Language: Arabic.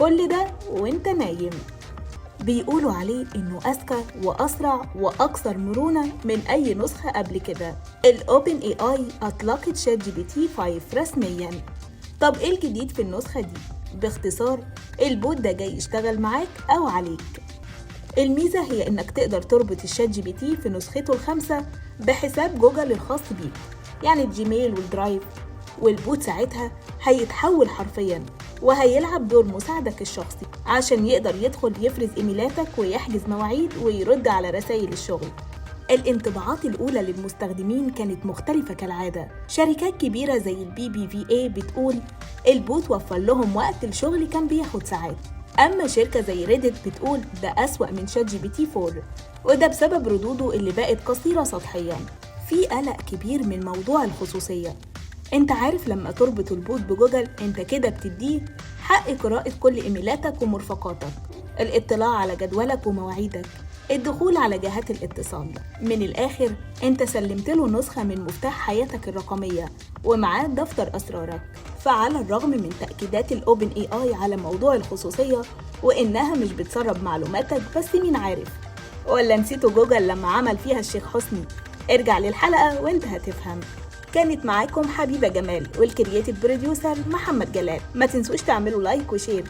كل ده وانت نايم. بيقولوا عليه إنه أذكى وأسرع وأكثر مرونة من أي نسخة قبل كده. الأوبن اي اي أطلقت شات جي بي تي 5 رسمياً. طب إيه الجديد في النسخة دي؟ باختصار، البوت ده جاي يشتغل معاك أو عليك. الميزة هي إنك تقدر تربط الشات جي بي تي في نسخته الخامسة بحساب جوجل الخاص بيك، يعني الجيميل والدرايف، والبوت ساعتها هيتحول حرفياً وهيلعب دور مساعدك الشخصي عشان يقدر يدخل يفرز إيميلاتك ويحجز مواعيد ويرد على رسائل الشغل. الانطباعات الأولى للمستخدمين كانت مختلفة كالعادة. شركات كبيرة زي البي بي في اي بتقول البوت وفر لهم وقت الشغل كان بياخد ساعات، أما شركة زي ريدت بتقول ده أسوأ من شات جي بي تي 4، وده بسبب ردوده اللي بقت قصيرة سطحياً. في قلق كبير من موضوع الخصوصية. انت عارف لما تربط البوت بجوجل انت كده بتديه حق قراءة كل ايميلاتك ومرفقاتك، الاطلاع على جدولك ومواعيدك، الدخول على جهات الاتصال. من الآخر انت سلمت له نسخة من مفتاح حياتك الرقمية ومعاه دفتر أسرارك. فعلى الرغم من تأكيدات الأوبن اي اي على موضوع الخصوصية وإنها مش بتسرب معلوماتك، بس مين عارف؟ ولا نسيتوا جوجل لما عمل فيها الشيخ حسني؟ ارجع للحلقة وانت هتفهم. كانت معاكم حبيبة جمال والكرياتيف بروديوسر محمد جلال. ما تنسوش تعملوا لايك وشير.